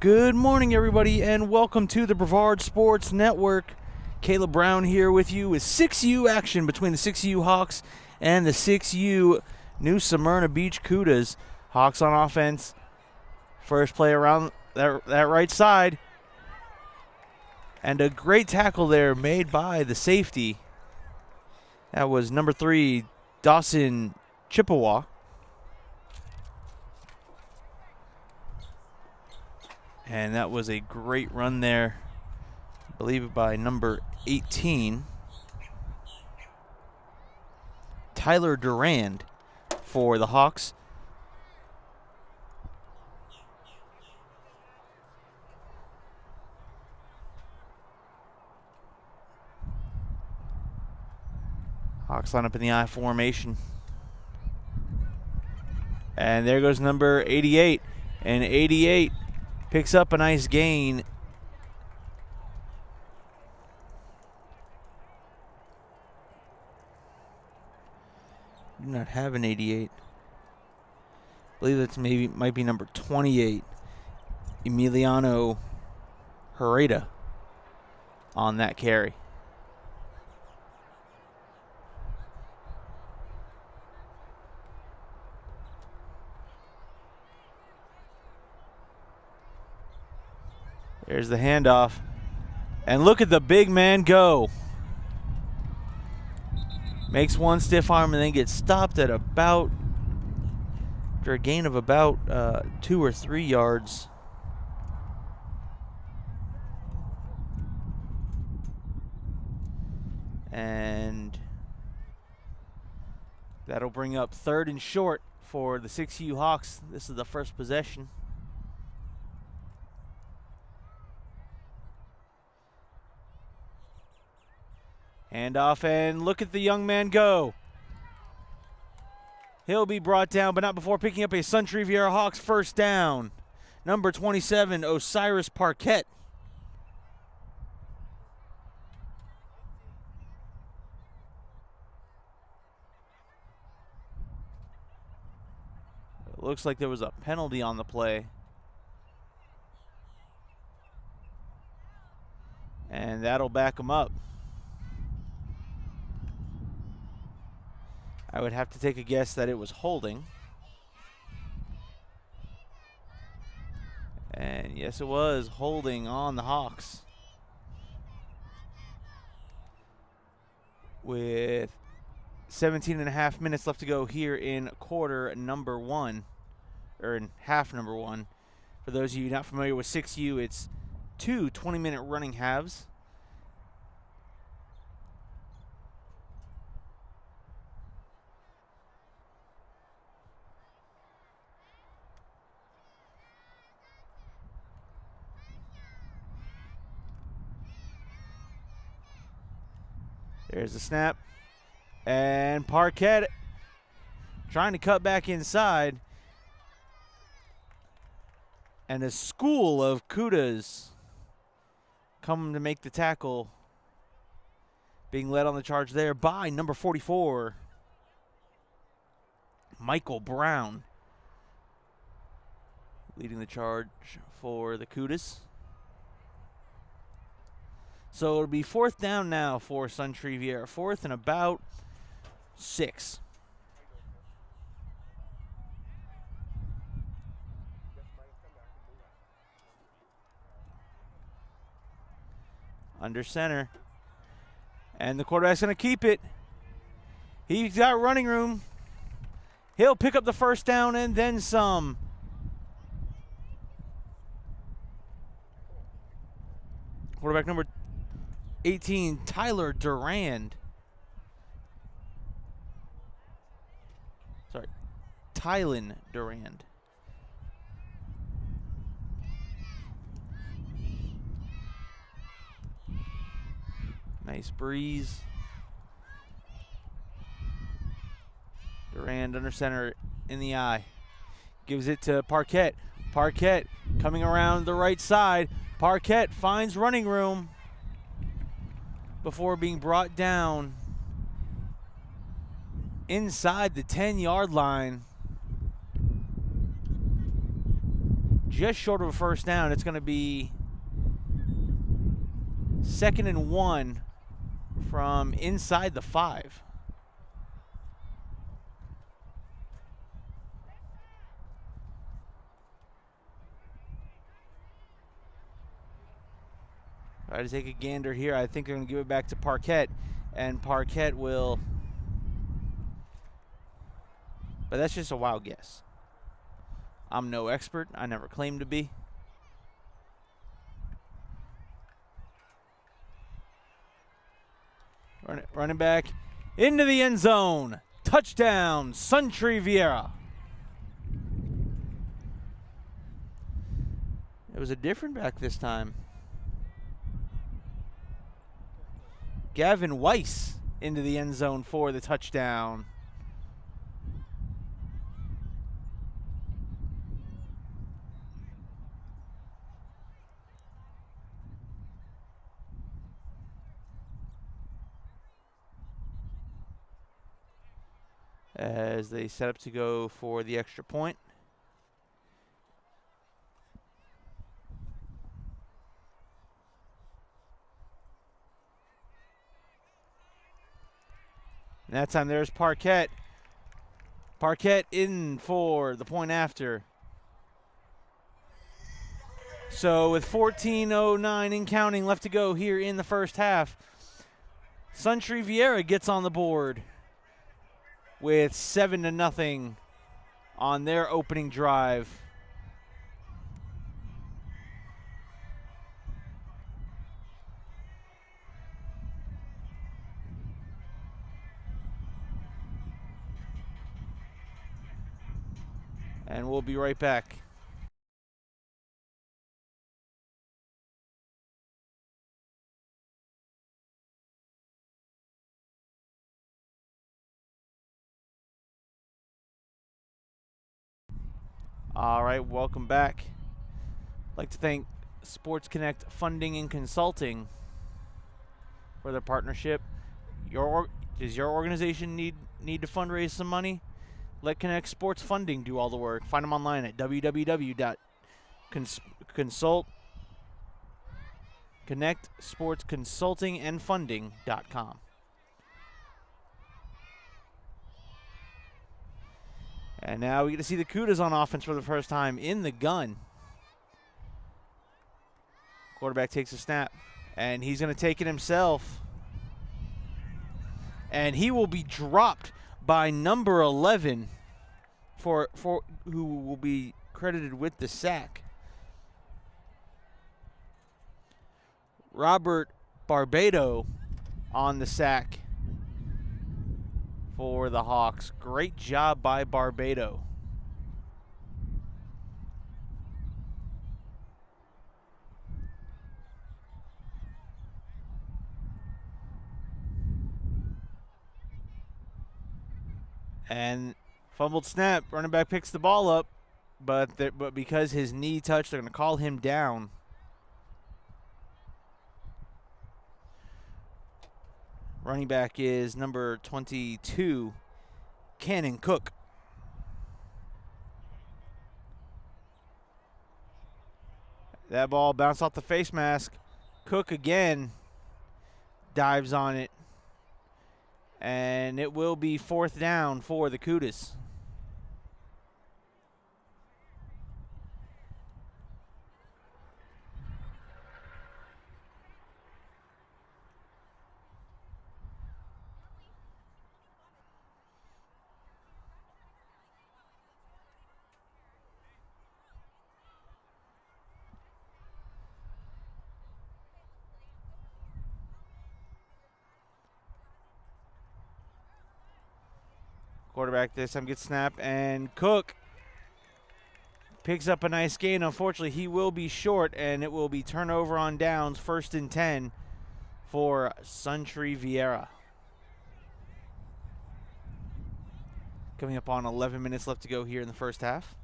Good morning, everybody, and welcome to the Brevard Sports Network. Caleb Brown here with you with 6U action between the 6U Hawks and the 6U New Smyrna Beach Cudas. Hawks on offense. First play around that right side. And a great tackle there made by the safety. That was number 3, Dawson Chippewa. And that was a great run there, I believe by number 18, Tyler Durand for the Hawks. Hawks line up in the I formation. And there goes number 88. And 88 picks up a nice gain. Do not have an 88. I believe that's might be number 28, Emiliano Herrera, on that carry. There's the handoff. And look at the big man go. Makes one stiff arm and then gets stopped at about, after a gain of about 2 or 3 yards. And that'll bring up 3rd and short for the 6U Hawks. This is the first possession. Handoff, and look at the young man go. He'll be brought down, but not before picking up a Suntree Viera Hawks first down. Number 27, Osiris Parquette. It looks like there was a penalty on the play. And that'll back him up. I would have to take a guess that it was holding. And yes, it was holding on the Hawks. With 17 and a half minutes left to go here in quarter number 1, or in half number 1. For those of you not familiar with 6U, it's 2 20-minute running halves. There's the snap. And Parquette trying to cut back inside. And a school of Cudas come to make the tackle. Being led on the charge there by number 44, Michael Brown. Leading the charge for the Cudas. So it'll be 4th down now for Suntree Viera. 4th and about 6. Under center. And the quarterback's going to keep it. He's got running room. He'll pick up the first down and then some. Quarterback number 18, Tyler Durand. Sorry, Tylen Durand. Nice breeze. Durand under center in the eye. Gives it to Parquette. Parquette coming around the right side. Parquette finds running room before being brought down inside the 10-yard line. just short of a first down. It's going to be 2nd and 1 from inside the 5. Try to take a gander here. I think they're going to give it back to Parquet, and Parquet will. But that's just a wild guess. I'm no expert. I never claimed to be. Running back into the end zone. Touchdown, Suntree Viera. It was a different back this time. Gavin Weiss into the end zone for the touchdown. As they set up to go for the extra point. And that time there's Parquet. Parquet in for the point after. So with 14:09 and counting left to go here in the first half, Suntree Viera gets on the board with 7-0 on their opening drive. And we'll be right back. All right, welcome back. I'd like to thank Sports Connect Funding and Consulting for their partnership. Does your organization need to fundraise some money? Let Connect Sports Funding do all the work. Find them online at www.connectsportsconsultingandfunding.com. And now we get to see the Cudas on offense for the first time in the gun. Quarterback takes a snap, and he's going to take it himself. And he will be dropped by number 11 for who will be credited with the sack. Robert Barbado on the sack for the Hawks. Great job by Barbado. And fumbled snap. Running back picks the ball up, but because his knee touched, they're going to call him down. Running back is number 22, Cannon Cook. That ball bounced off the face mask. Cook again dives on it. And it will be 4th down for the Cudas. Quarterback this time gets snapped, and Cook picks up a nice gain. Unfortunately, he will be short, and it will be turnover on downs, 1st and 10 for Suntree Viera. Coming up on 11 minutes left to go here in the first half.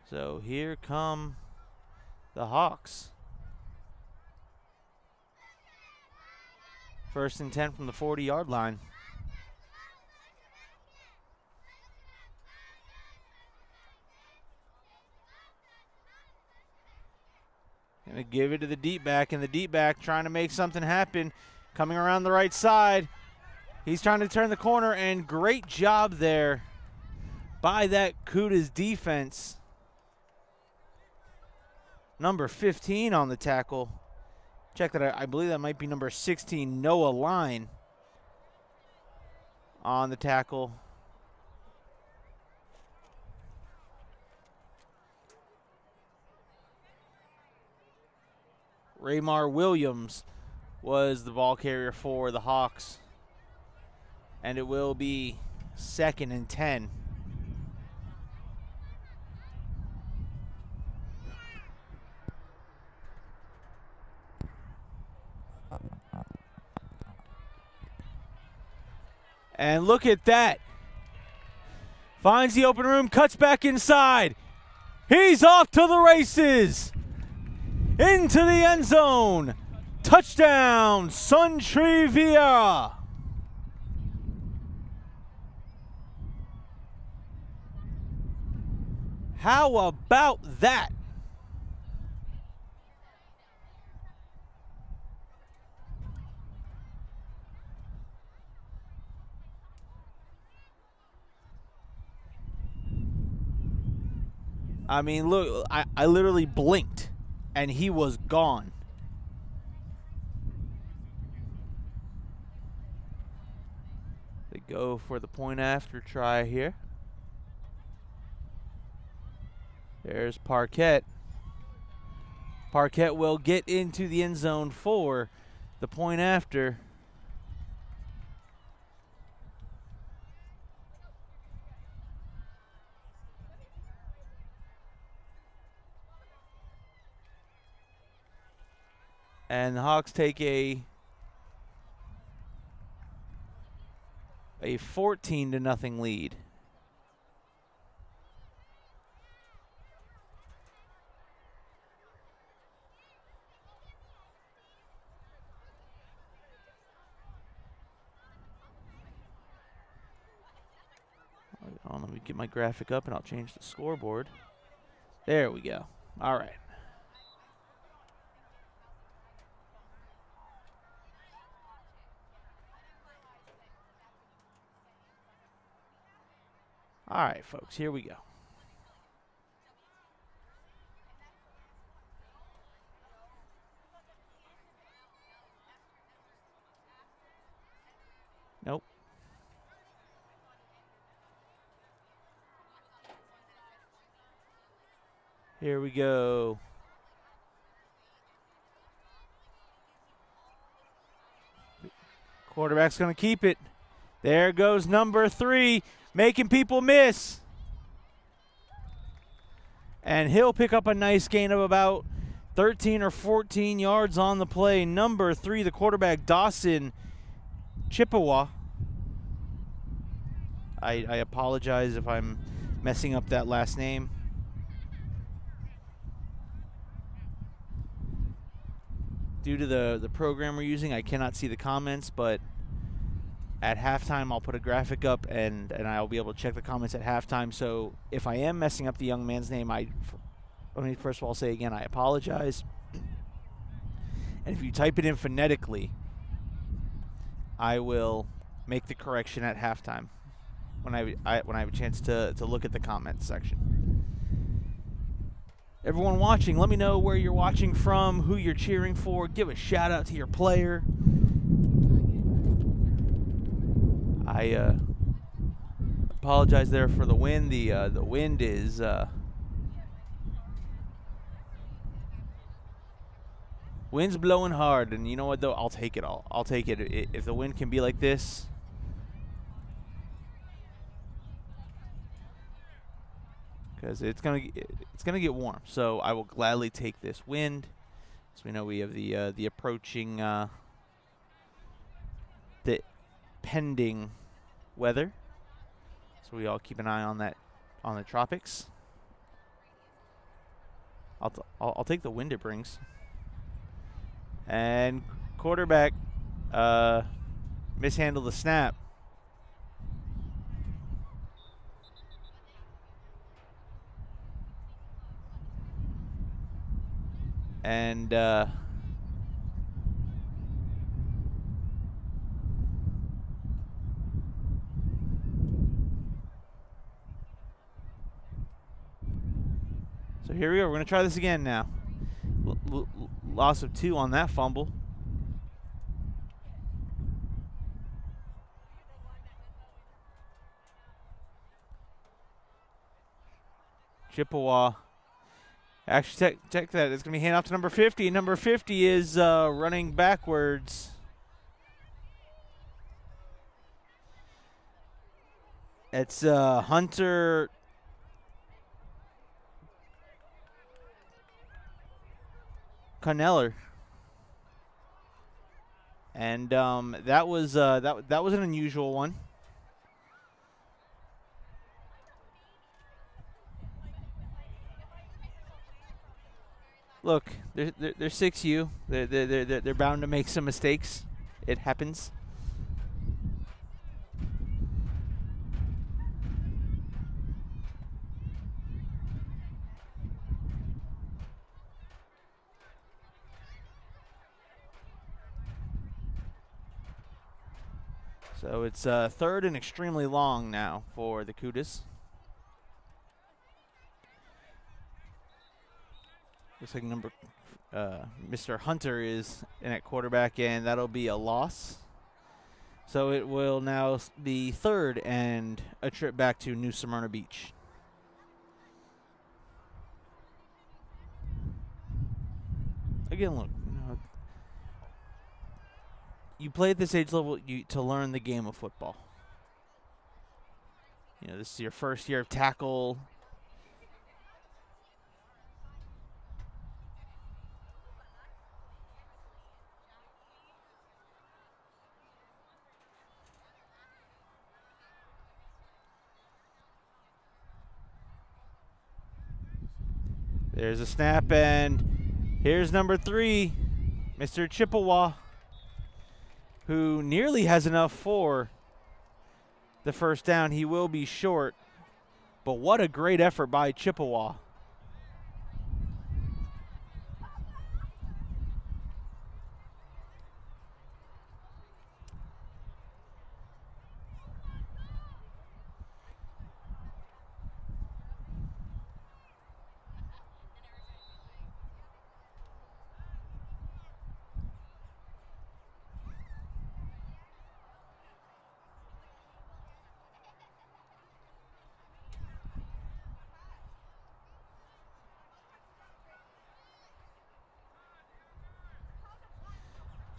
So here come the Hawks. 1st and 10 from the 40-yard line. Gonna give it to the deep back, and the deep back trying to make something happen. Coming around the right side. He's trying to turn the corner, and great job there by that Cudas defense. Number 15 on the tackle. Check that out. I believe that might be number 16, Noah Line, on the tackle. Raymar Williams was the ball carrier for the Hawks. And it will be 2nd and 10. And look at that. Finds the open room, cuts back inside. He's off to the races. Into the end zone. Touchdown, Suntree Viera. How about that? I mean, look, I literally blinked, and he was gone. They go for the point after try here. There's Parquet. Parquet will get into the end zone for the point after. And the Hawks take a 14-0 lead. Let me get my graphic up and I'll change the scoreboard. There we go. All right. All right, folks, here we go. Nope. Here we go. Quarterback's going to keep it. There goes number 3, making people miss. And he'll pick up a nice gain of about 13 or 14 yards on the play. Number 3, the quarterback, Dawson Chippewa. I apologize if I'm messing up that last name. Due to the program we're using, I cannot see the comments, but at halftime I'll put a graphic up and I'll be able to check the comments at halftime. So if I am messing up the young man's name, let me first of all say again, I apologize. And if you type it in phonetically, I will make the correction at halftime when I have a chance to look at the comments section. Everyone watching, let me know where you're watching from, who you're cheering for. Give a shout out to your player. I apologize there for the wind. The wind is wind's blowing hard, and you know what though? I'll take it all. I'll take it if the wind can be like this. Because it's gonna get warm, so I will gladly take this wind. So we know we have the approaching the pending weather. So we all keep an eye on that, on the tropics. I'll take the wind it brings. And quarterback mishandled the snap. And so here we go. We're going to try this again now. Loss of 2 on that fumble. Chippewa. Actually, check that. It's going to be handed off to number 50. Number 50 is running backwards. It's Hunter Conneller. And that was an unusual one. Look, they're 6U. They're bound to make some mistakes. It happens. So it's 3rd and extremely long now for the Cudas. Looks like Mr. Hunter is in at quarterback, and that'll be a loss. So it will now be 3rd and a trip back to New Smyrna Beach. Again, look, you play at this age level to learn the game of football. This is your first year of tackle. There's a snap, and here's number 3, Mr. Chippewa, who nearly has enough for the first down. He will be short, but what a great effort by Chippewa.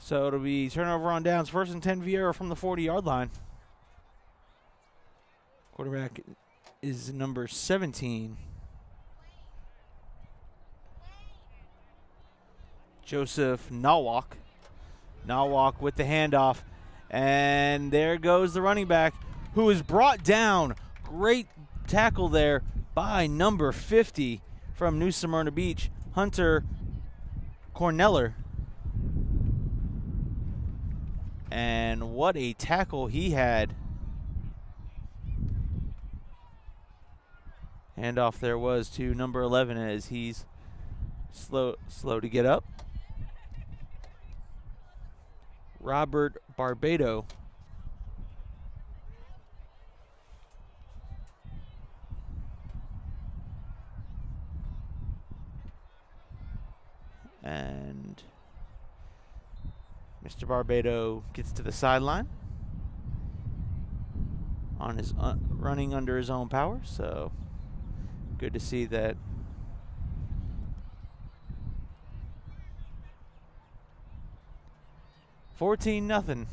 So it'll be turnover on downs. 1st and 10 Viera from the 40-yard line. Quarterback is number 17. Joseph Nawak. Nawak with the handoff. And there goes the running back, who is brought down. Great tackle there by number 50 from New Smyrna Beach, Hunter Corneller. And what a tackle he had. Handoff there was to number 11 as he's slow to get up. Robert Barbado. And Mr. Barbado gets to the sideline on his running under his own power, so good to see that. $14-0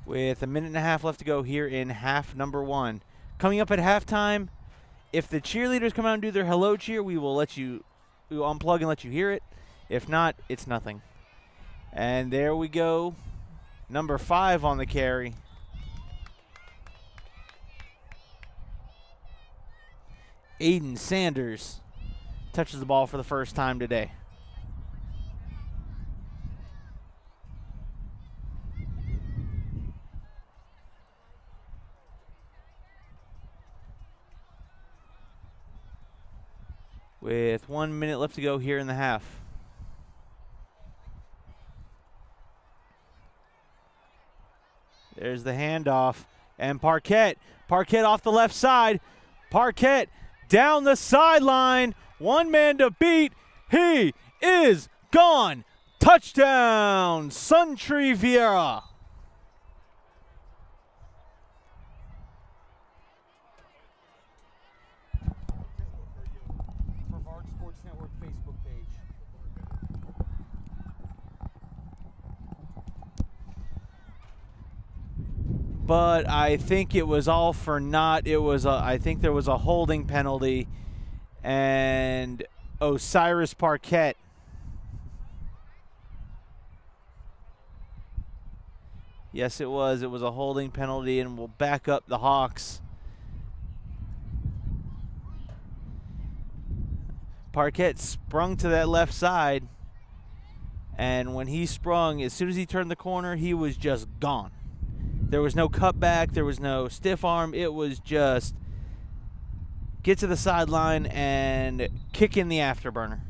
with 1.5 minutes left to go here in half number 1. Coming up at halftime, if the cheerleaders come out and do their hello cheer, we will unplug and let you hear it. If not, it's nothing. And there we go. Number 5 on the carry. Aiden Sanders touches the ball for the first time today. With 1 minute left to go here in the half. There's the handoff. And Parquet off the left side. Parquet down the sideline. One man to beat. He is gone. Touchdown, Suntree Viera. Brevard Sports Network Facebook page. But I think it was all for naught. I think there was a holding penalty, and Osiris Parquet. Yes, it was. It was a holding penalty, and we'll back up the Hawks. Parquet sprung to that left side, and when he sprung, as soon as he turned the corner, he was just gone. There was no cutback. There was no stiff arm. It was just get to the sideline and kick in the afterburner.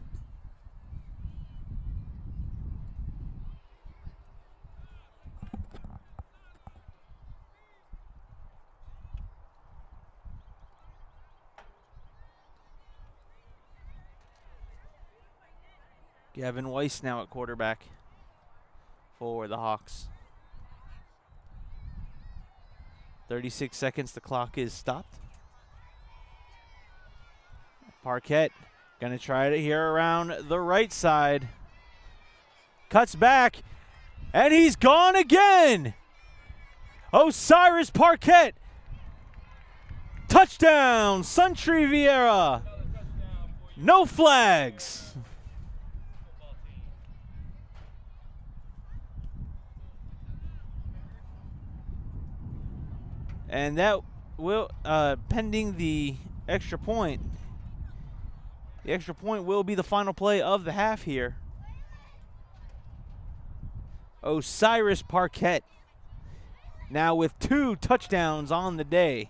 Gavin Weiss now at quarterback for the Hawks. 36 seconds, the clock is stopped. Parquet gonna try it here around the right side. Cuts back, and he's gone again. Osiris Parquet. Touchdown, Suntree Viera. No flags. And that will, pending the extra point, will be the final play of the half here. Osiris Parquet now with 2 touchdowns on the day.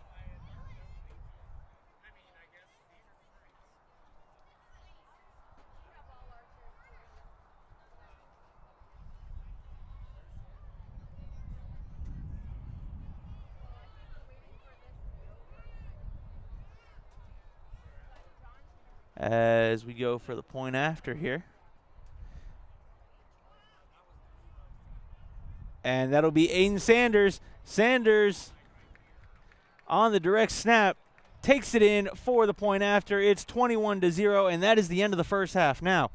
As we go for the point after here. And that'll be Aiden Sanders. Sanders on the direct snap takes it in for the point after. It's 21-0, and that is the end of the first half. Now,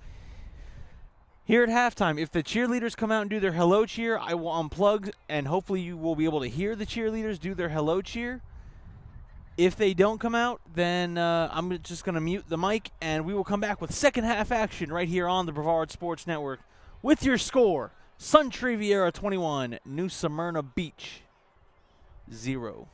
here at halftime, if the cheerleaders come out and do their hello cheer, I will unplug, and hopefully you will be able to hear the cheerleaders do their hello cheer. If they don't come out, then I'm just going to mute the mic, and we will come back with second half action right here on the Brevard Sports Network with your score. Suntree Viera 21, New Smyrna Beach 0.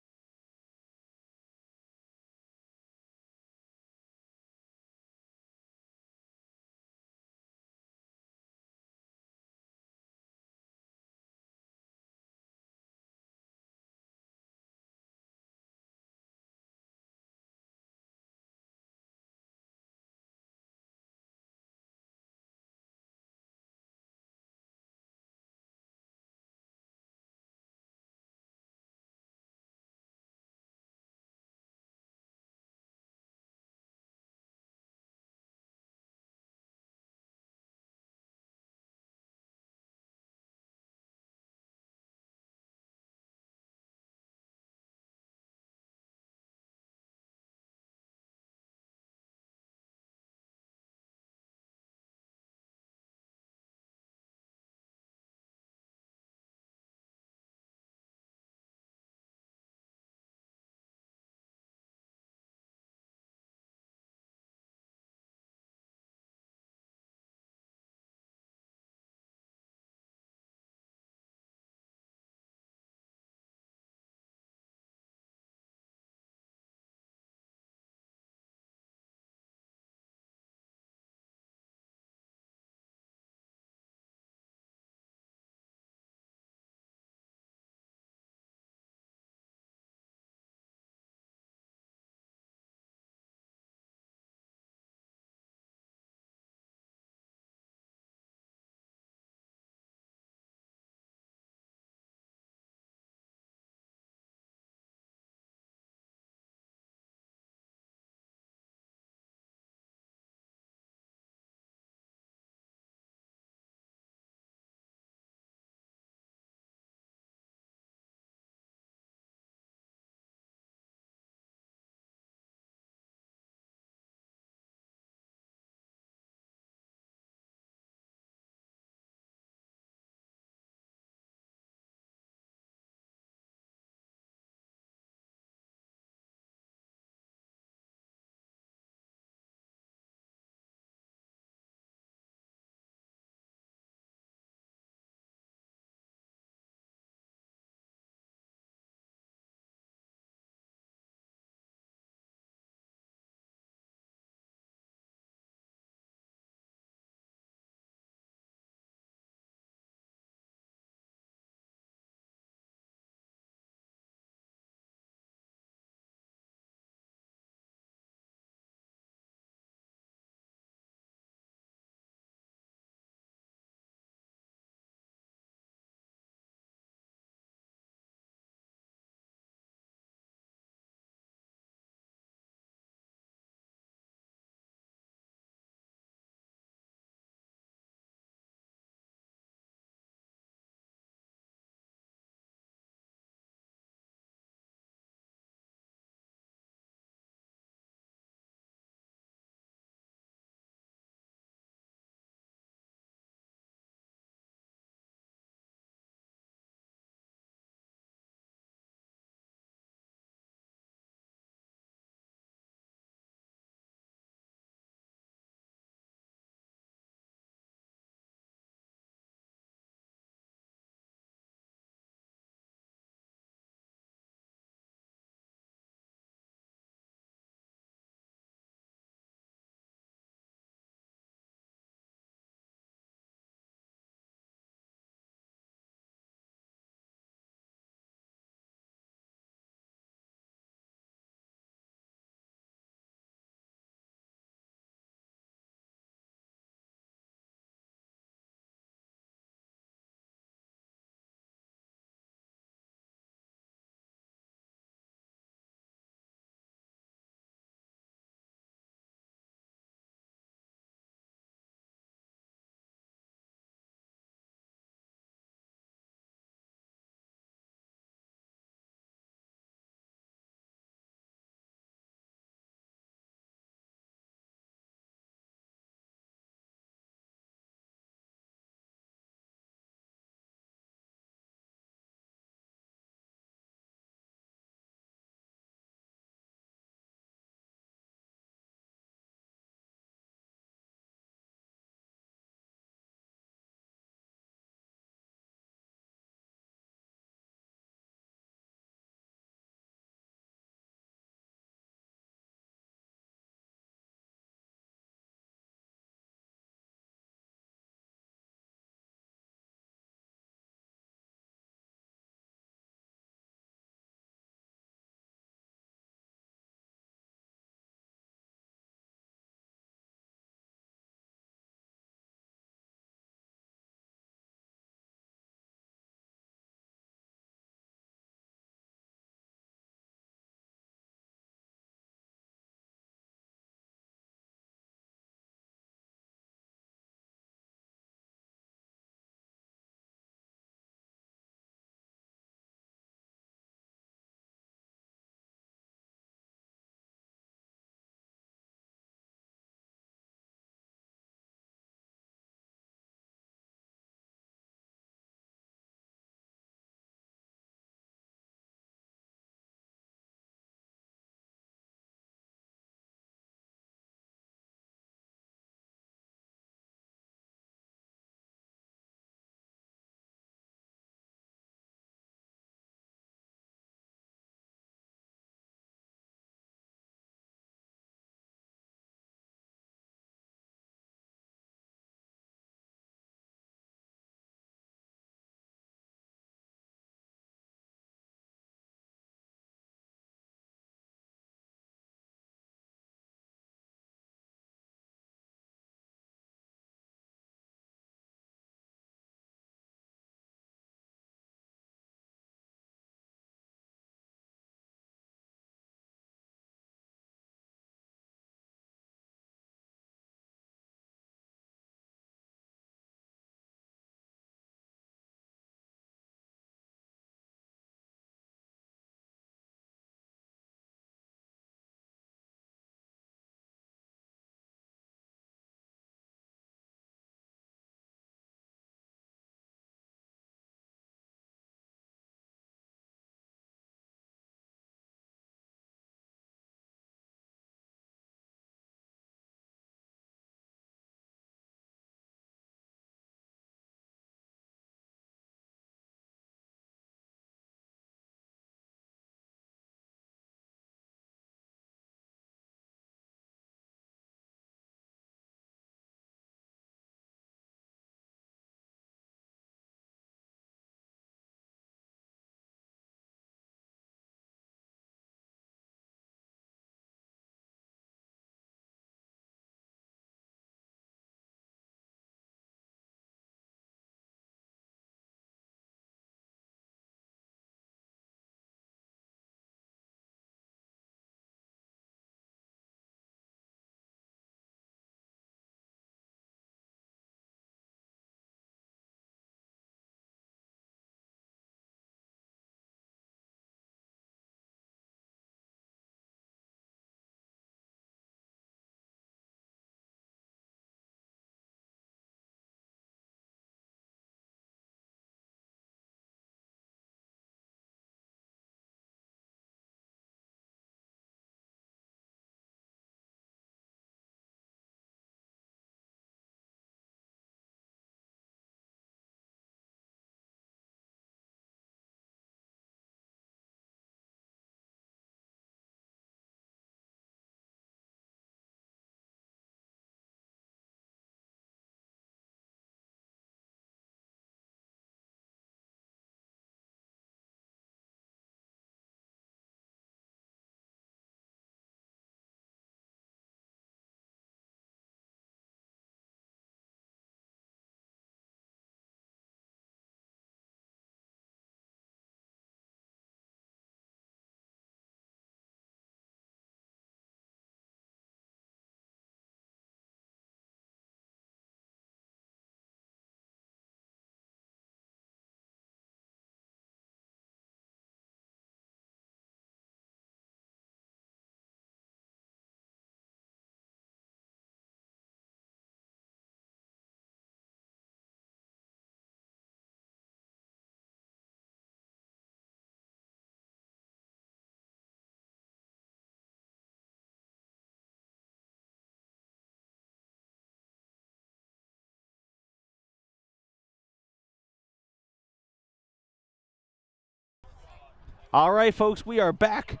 All right, folks, we are back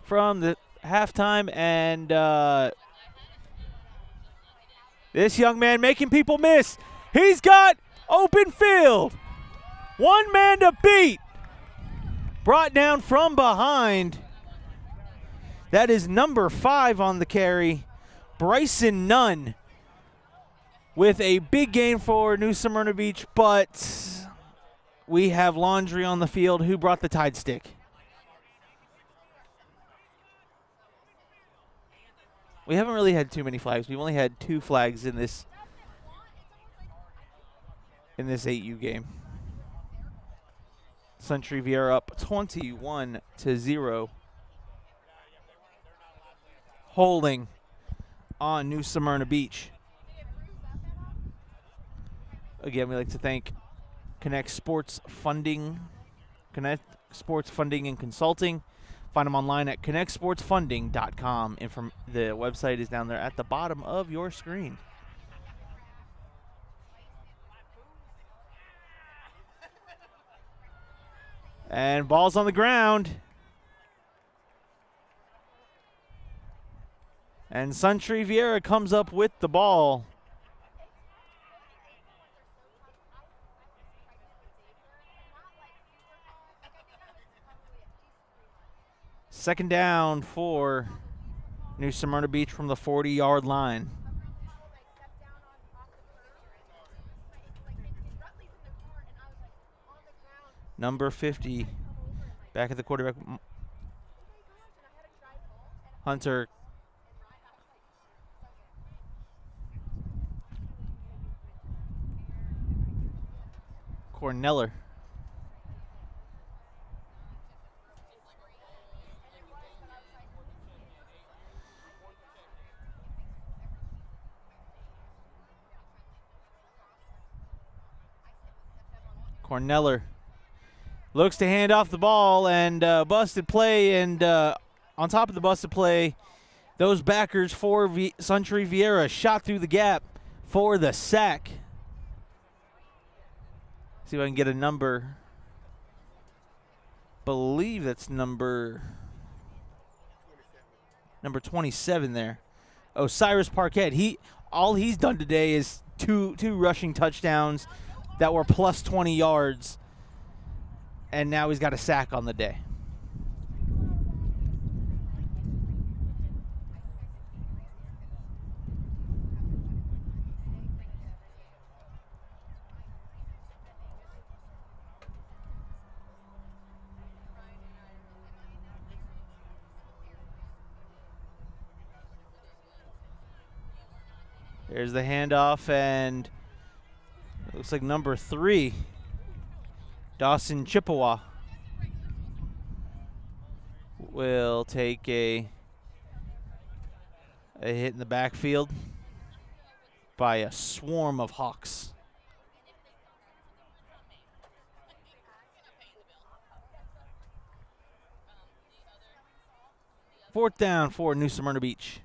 from the halftime, and this young man making people miss. He's got open field. One man to beat. Brought down from behind. That is number 5 on the carry, Bryson Nunn, with a big gain for New Smyrna Beach, but we have laundry on the field. Who brought the Tide stick? We haven't really had too many flags. We've only had 2 flags in this 8U game. Suntree Viera up 21-0. Holding on New Smyrna Beach. Again, we'd like to thank Connect Sports Funding and Consulting. Find them online at connectsportsfunding.com. And the website is down there at the bottom of your screen. And ball's on the ground. And Suntree Viera comes up with the ball. Second down for New Smyrna Beach from the 40-yard line. Number 50, back at the quarterback, Hunter. Corneller. Corneller looks to hand off the ball, and busted play, and on top of the busted play, those backers for Suntree Viera shot through the gap for the sack. See if I can get a number. Believe that's number 27 there. Osiris Parquette. All he's done today is two rushing touchdowns that were plus 20 yards, and now he's got a sack on the day. There's the handoff, and it looks like number 3, Dawson Chippewa, will take a hit in the backfield by a swarm of Hawks. Fourth down for New Smyrna Beach.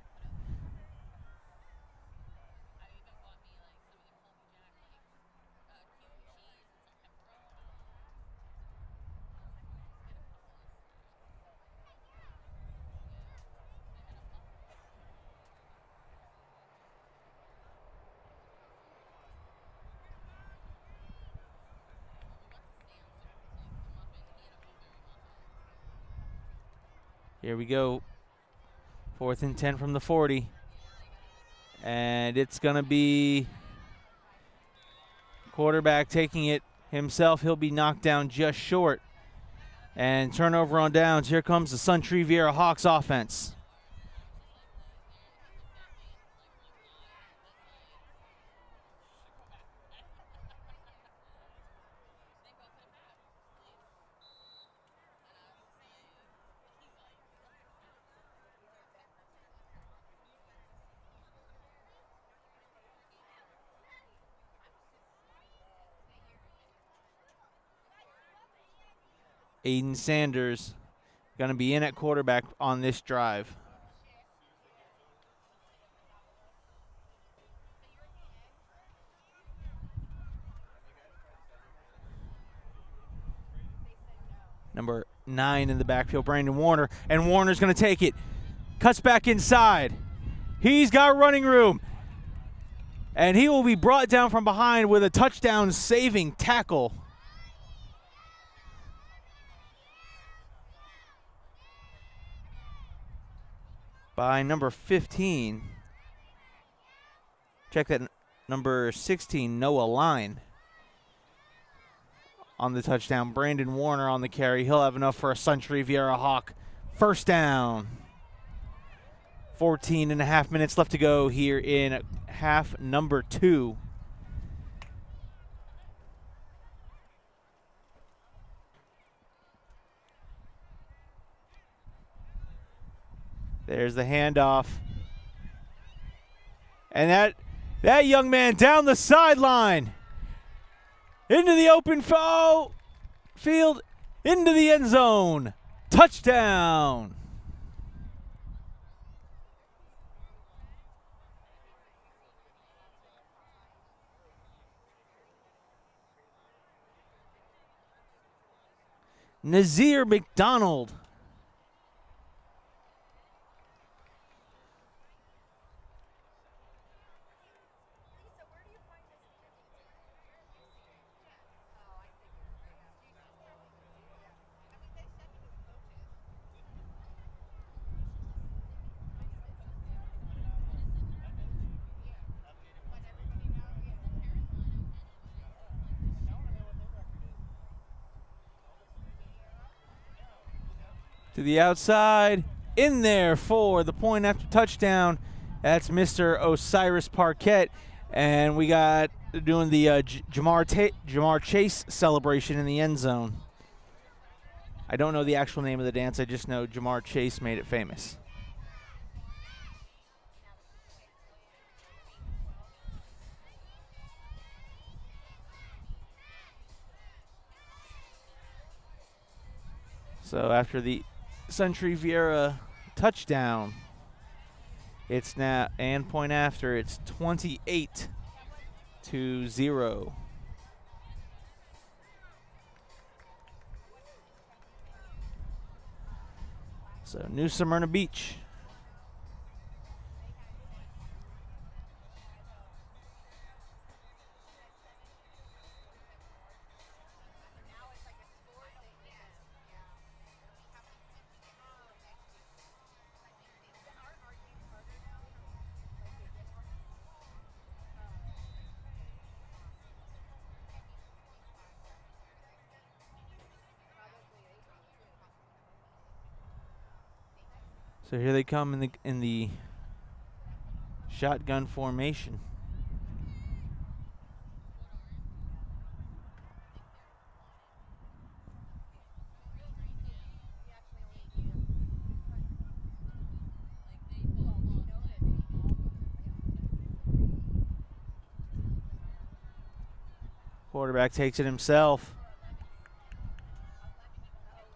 Here we go. 4th and 10 from the 40. And it's going to be quarterback taking it himself. He'll be knocked down just short. And turnover on downs. Here comes the Suntree Viera Hawks offense. Aiden Sanders going to be in at quarterback on this drive. Number 9 in the backfield, Brandon Warner, and Warner's going to take it. Cuts back inside. He's got running room. And he will be brought down from behind with a touchdown-saving tackle. By number 15. Check that, number 16, Noah Line. On the touchdown, Brandon Warner on the carry. He'll have enough for a Suntree Viera Hawk first down. 14 and a half minutes left to go here in half number 2. There's the handoff. And that young man down the sideline. Into the open field, into the end zone. Touchdown. Nazir McDonald. To the outside, in there for the point after touchdown. That's Mr. Osiris Parquette. And we got doing the Jamar Chase celebration in the end zone. I don't know the actual name of the dance. I just know Jamar Chase made it famous. So after the Suntree Viera touchdown, it's now, and point after, it's 28-0. So New Smyrna Beach. So here they come in the shotgun formation. Quarterback takes it himself.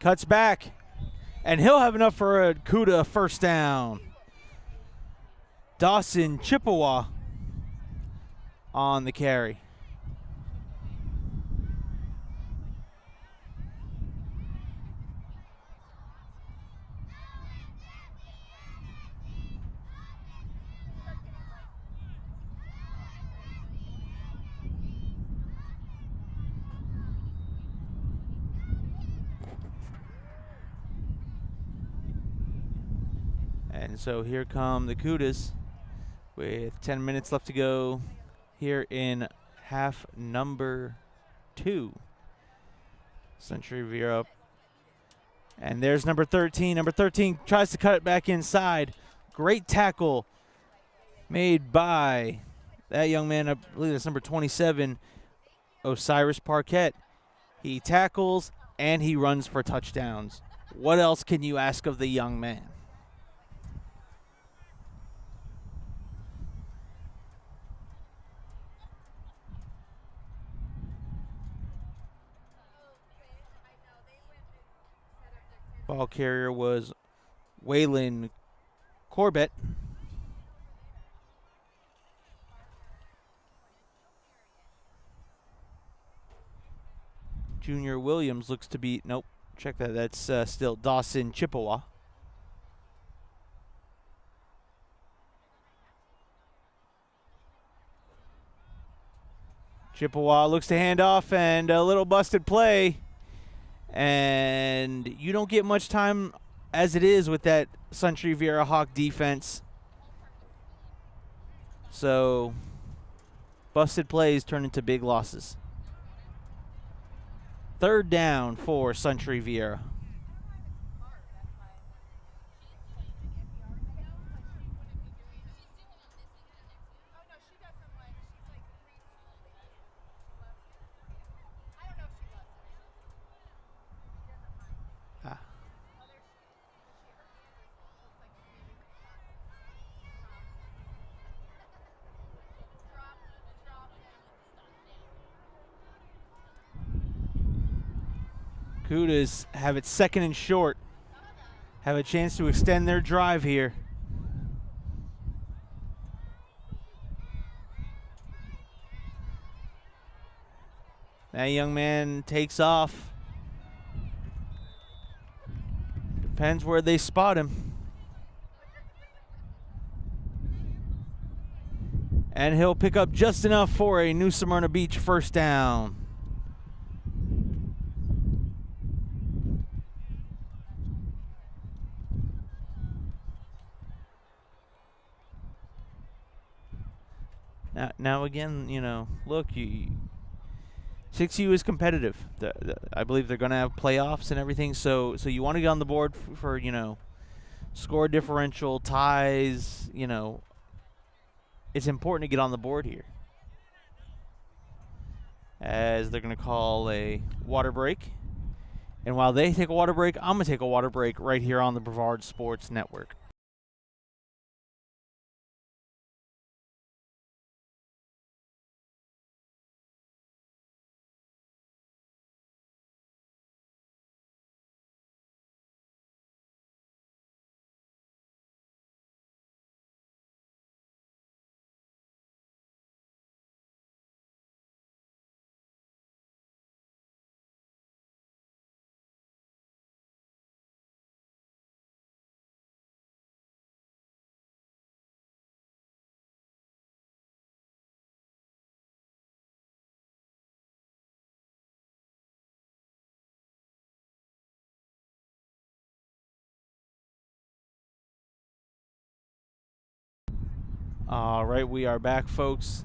Cuts back. And he'll have enough for a Cuda first down. Dawson Chippewa on the carry. And so here come the Cudas with 10 minutes left to go here in half number 2. Suntree Viera. And there's number 13. Number 13 tries to cut it back inside. Great tackle made by that young man. I believe that's number 27, Osiris Parquette. He tackles and he runs for touchdowns. What else can you ask of the young man? Ball carrier was Waylon Corbett. Junior Williams looks to be, nope, check that. That's still Dawson Chippewa. Chippewa looks to hand off, and a little busted play. And you don't get much time as it is with that Suntree Viera Hawk defense. So busted plays turn into big losses. 3rd down for Suntree Viera. Cudas have it 2nd and short. Have a chance to extend their drive here. That young man takes off. Depends where they spot him. And he'll pick up just enough for a New Smyrna Beach 1st down. Now again, you know, look, 6U is competitive. I believe they're going to have playoffs and everything, so you want to get on the board for you know, score differential, ties, you know. It's important to get on the board here. As they're going to call a water break. And while they take a water break, I'm going to take a water break right here on the Brevard Sports Network. All right, we are back, folks.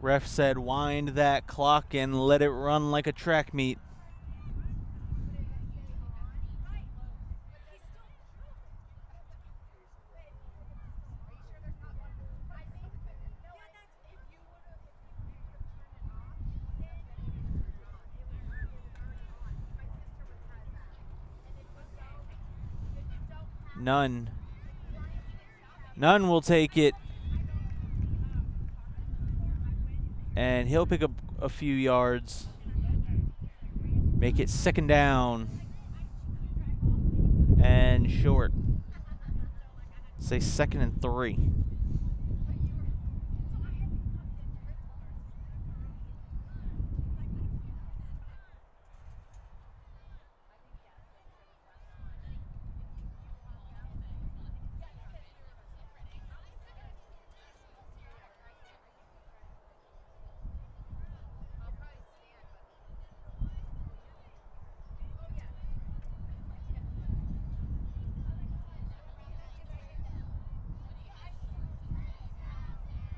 Ref said wind that clock and let it run like a track meet. None will take it. And he'll pick up a few yards. Make it 2nd down. And short. Say 2nd and 3.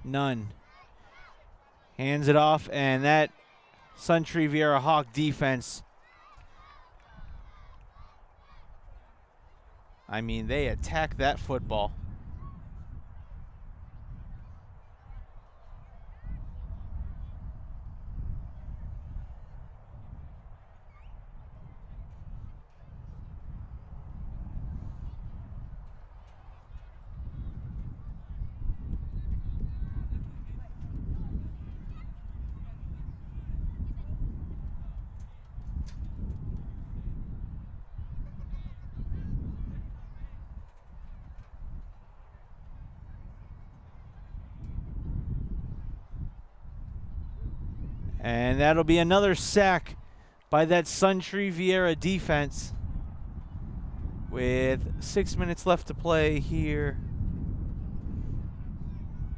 None. Hands it off, and that Suntree Viera Hawk defense, I mean, they attack that football. And that'll be another sack by that Suntree Viera defense. with 6 minutes left to play here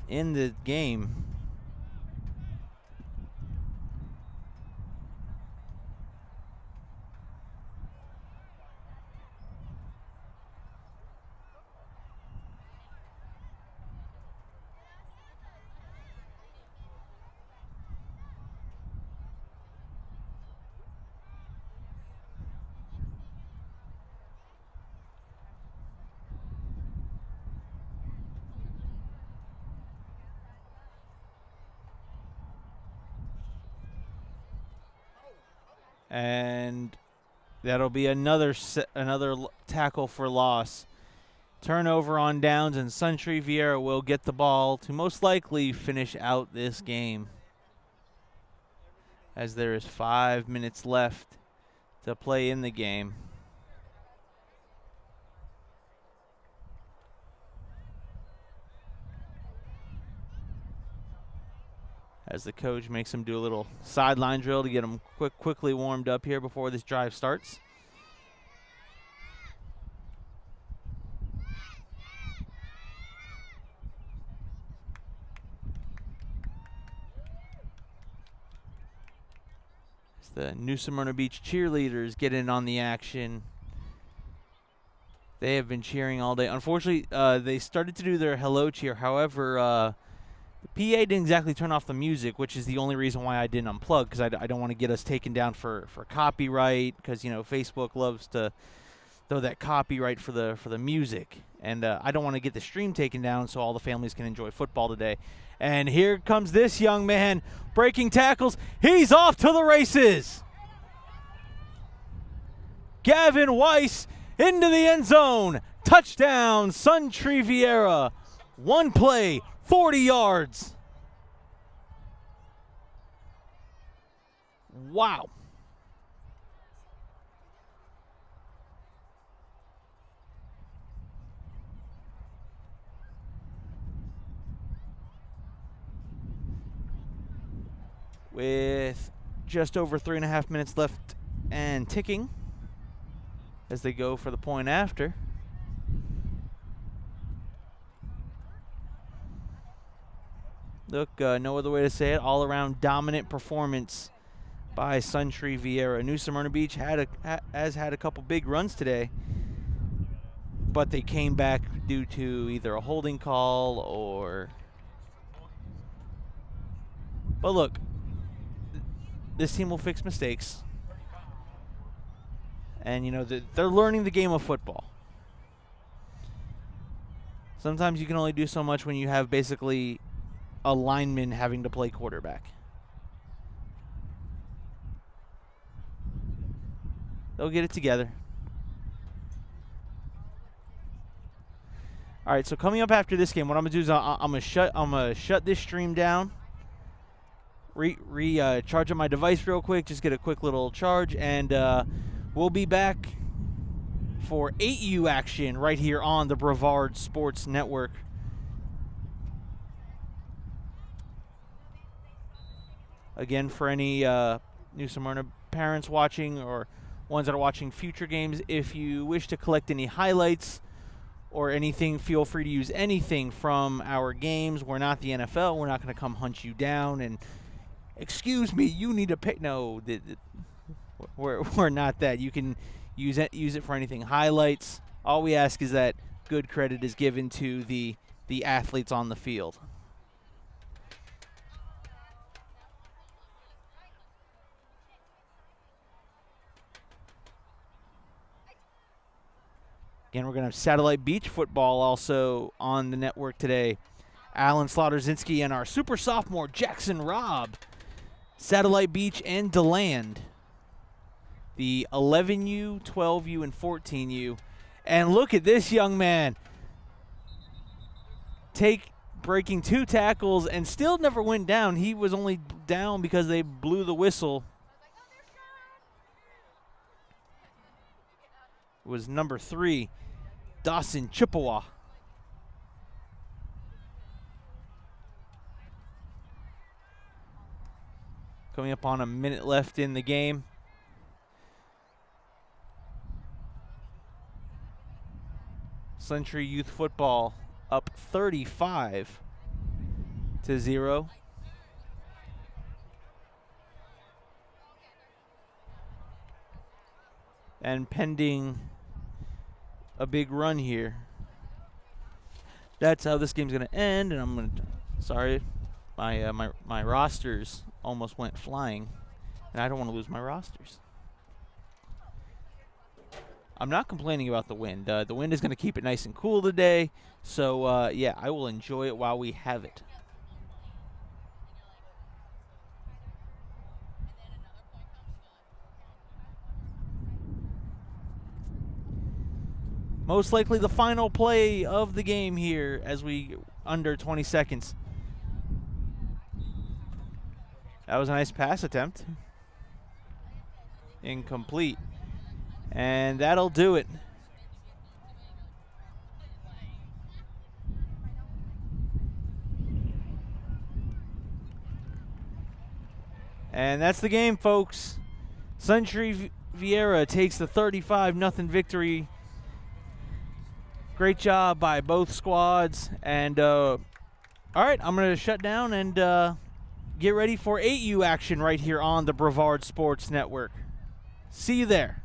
in the game. And that'll be another tackle for loss. Turnover on downs, and Suntree Viera will get the ball to most likely finish out this game, as there is 5 minutes left to play in the game. As the coach makes him do a little sideline drill to get him quickly warmed up here before this drive starts. As the New Smyrna Beach cheerleaders get in on the action. They have been cheering all day. Unfortunately, they started to do their hello cheer. However, the PA didn't exactly turn off the music, which is the only reason why I didn't unplug, because I don't want to get us taken down for copyright, because, you know, Facebook loves to throw that copyright for the music. And I don't want to get the stream taken down so all the families can enjoy football today. And here comes this young man breaking tackles. He's off to the races. Gavin Weiss into the end zone. Touchdown, Suntree Viera. One play, 40 yards. Wow. With just over 3.5 minutes left and ticking as they go for the point after. Look, no other way to say it. All-around dominant performance by Suntree Viera. New Smyrna Beach has had a couple big runs today, but they came back due to either a holding call or... But look, this team will fix mistakes. And, you know, they're learning the game of football. Sometimes you can only do so much when you have basically a lineman having to play quarterback. They'll get it together. All right, so coming up after this game, what I'm gonna do is I'm gonna shut this stream down. Charge up my device real quick. Just get a quick little charge, and we'll be back for 8U action right here on the Brevard Sports Network. Again, for any New Smyrna parents watching or ones that are watching future games, if you wish to collect any highlights or anything, feel free to use anything from our games. We're not the NFL. We're not going to come hunt you down and, excuse me, you need to pay. No, we're not that. You can use it for anything. Highlights. All we ask is that good credit is given to the athletes on the field. Again, we're going to have Satellite Beach football also on the network today. Alan Slaughterzinski and our super sophomore Jackson Robb. Satellite Beach and DeLand. The 11U, 12U, and 14U. And look at this young man. Breaking 2 tackles and still never went down. He was only down because they blew the whistle. It was number 3, Dawson Chippewa. Coming up on a minute left in the game. Suntree Youth Football up 35-0. And pending a big run here, that's how this game's going to end. And I'm going to, sorry, my rosters almost went flying, and I don't want to lose my rosters. I'm not complaining about the wind. The wind is going to keep it nice and cool today, so yeah, I will enjoy it while we have it. Most likely the final play of the game here as we under 20 seconds. That was a nice pass attempt. Incomplete. And that'll do it. And that's the game, folks. Suntree Viera takes the 35-0 victory. Great job by both squads. And, all right, I'm going to shut down and get ready for 8U action right here on the Brevard Sports Network. See you there.